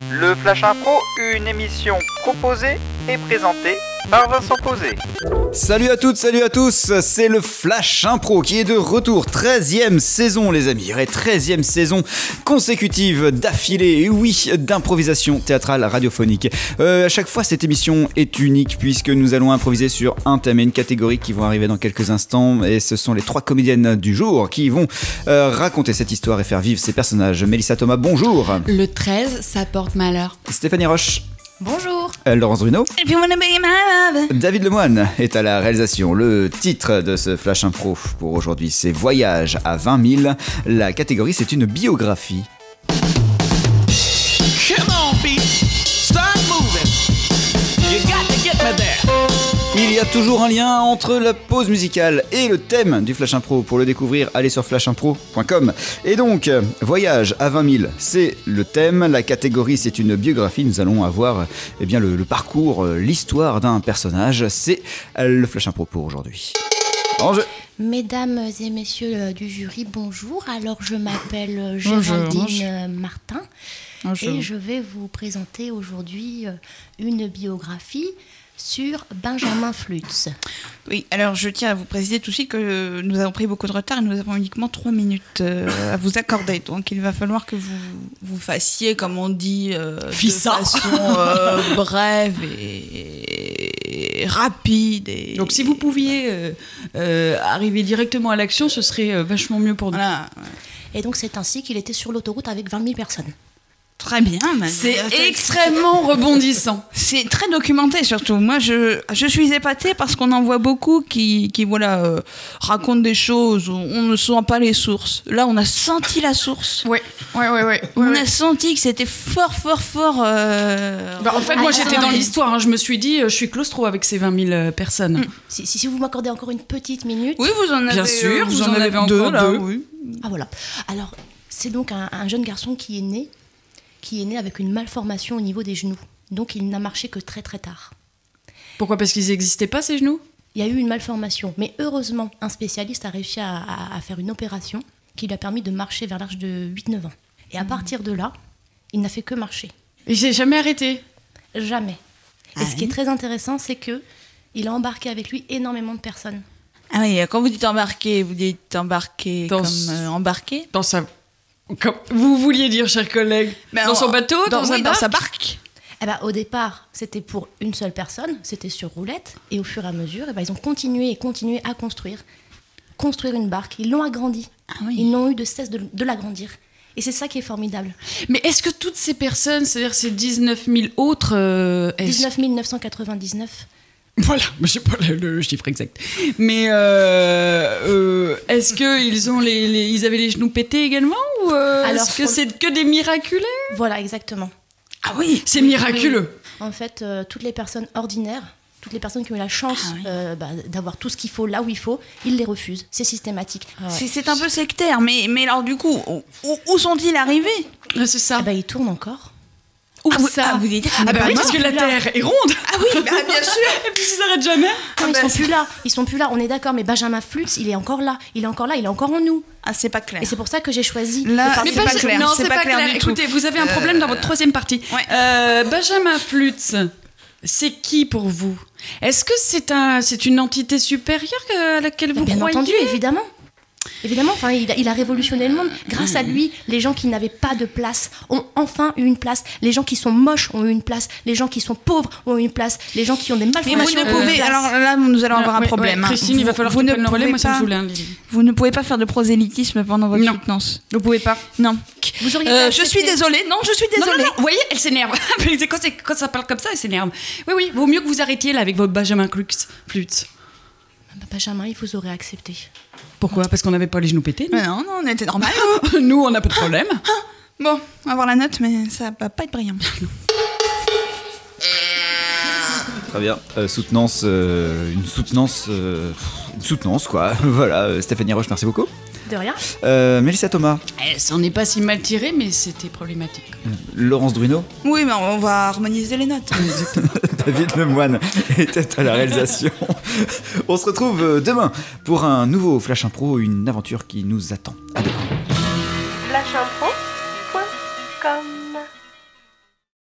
Le Flash Impro, une émission proposée et présentée par Vincent Posé. Salut à toutes, salut à tous, c'est le Flash Impro qui est de retour, 13e saison les amis, 13e saison consécutive d'affilée, et oui, d'improvisation théâtrale radiophonique. À chaque fois cette émission est unique puisque nous allons improviser sur un thème et une catégorie qui vont arriver dans quelques instants, et ce sont les 3 comédiennes du jour qui vont raconter cette histoire et faire vivre ces personnages. Mélissa Thomas, bonjour. Le 13, ça porte malheur. Stéphanie Roche. Bonjour. Laurence Bruno. David Lemoine est à la réalisation. Le titre de ce Flash Impro pour aujourd'hui, c'est Voyage à 20 000. La catégorie, c'est une biographie. Come on, feet. Start moving. You got to get me there. Il y a toujours un lien entre la pause musicale et le thème du Flash Impro. Pour le découvrir, allez sur flashimpro.com. Et donc, Voyage à 20 000, c'est le thème. La catégorie, c'est une biographie. Nous allons avoir le parcours, l'histoire d'un personnage. C'est le Flash Impro pour aujourd'hui. En jeu. Mesdames et messieurs du jury, bonjour. Alors, je m'appelle Géraldine Martin. Bonjour. Et je vais vous présenter aujourd'hui une biographie sur Benjamin Flutz. Oui, alors je tiens à vous préciser tout de suite que nous avons pris beaucoup de retard et nous avons uniquement 3 minutes à vous accorder. Donc il va falloir que vous fassiez, comme on dit, de façon brève et rapide. Donc si vous pouviez arriver directement à l'action, ce serait vachement mieux pour nous. Voilà. Et donc c'est ainsi qu'il était sur l'autoroute avec 20 000 personnes. Très bien. C'est extrêmement rebondissant. C'est très documenté surtout. Moi, je suis épatée parce qu'on en voit beaucoup qui racontent des choses où on ne sent pas les sources. Là, on a senti la source. Ouais. On a senti que c'était fort. En fait, moi, j'étais dans l'histoire. Je me suis dit, je suis claustro avec ces 20 000 personnes. Si vous m'accordez encore une petite minute. Oui, vous en avez. Bien sûr, vous en avez encore deux. Oui. Ah voilà. Alors, c'est donc un jeune garçon qui est né avec une malformation au niveau des genoux. Donc il n'a marché que très très tard. Pourquoi ? Parce qu'ils n'existaient pas, ces genoux ? Il y a eu une malformation. Mais heureusement, un spécialiste a réussi à faire une opération qui lui a permis de marcher vers l'âge de 8-9 ans. Et à partir de là, il n'a fait que marcher. Il s'est jamais arrêté ? Jamais. Et ce qui est très intéressant, c'est qu'il a embarqué avec lui énormément de personnes. Ah oui, quand vous dites embarqué comme embarqué dans sa... Comme vous vouliez dire, cher collègue, dans son bateau, dans sa barque. Eh ben, au départ, c'était pour une seule personne, c'était sur roulette, et au fur et à mesure, ils ont continué à construire une barque. Ils l'ont agrandie. Ah oui. Ils n'ont eu de cesse de l'agrandir. Et c'est ça qui est formidable. Mais est-ce que toutes ces personnes, c'est-à-dire ces 19 000 autres... 19 999. Voilà, je sais pas le chiffre exact. Mais est-ce qu'ils ont ils avaient les genoux pétés également ou est-ce que c'est que des miraculés ? Voilà, exactement. Ah oui, c'est miraculeux. En fait, toutes les personnes ordinaires, toutes les personnes qui ont eu la chance d'avoir tout ce qu'il faut là où il faut, ils les refusent. C'est systématique. C'est un peu sectaire, mais alors du coup, où sont-ils arrivés ? C'est ça. Ils tournent encore. Où ça ? Vous dites oui, parce que la Terre est ronde. Ah oui, bien sûr. Et puis ils s'arrêtent jamais. Non, ils sont plus là. On est d'accord, mais Benjamin Flutz, il est encore là. Il est encore en nous. Ah, c'est pas clair. Et c'est pour ça que j'ai choisi. Là, mais c'est pas clair. Non, c'est pas clair. Écoutez, vous avez un problème dans votre 3e partie. Ouais. Benjamin Flutz, c'est qui pour vous ? Est-ce que c'est une entité supérieure à laquelle vous croyez ? Bien entendu, évidemment. Évidemment, il a révolutionné le monde. Grâce à lui, les gens qui n'avaient pas de place ont enfin eu une place. Les gens qui sont moches ont eu une place. Les gens qui sont pauvres ont eu une place. Les gens qui ont des malformations ont eu une place. Alors là, nous allons avoir un problème. Christine, il va falloir que tu prennes le relais. Moi, ça me saoule. Vous ne pouvez pas faire de prosélytisme pendant votre soutenance. Vous pouvez pas. Non. Vous auriez je suis désolée. Non, je suis désolée. Non. Vous voyez, elle s'énerve. Quand ça parle comme ça, elle s'énerve. Oui. Vaut mieux que vous arrêtiez là avec votre Benjamin Flutz. Benjamin, il vous aurait accepté. Pourquoi ? Parce qu'on n'avait pas les genoux pétés, nous ? Non, on était normal. Nous, on n'a pas de problème. Bon, on va voir la note, mais ça va pas être brillant. Très bien. Une soutenance, quoi. Voilà, Stéphanie Roche, merci beaucoup. De rien. Mélissa Thomas. Ça n'en est pas si mal tiré, mais c'était problématique. Laurence Bruno. Oui, mais on va harmoniser les notes. David Lemoine était à la réalisation. On se retrouve demain pour un nouveau Flash Impro, une aventure qui nous attend. À demain. Flash Impro,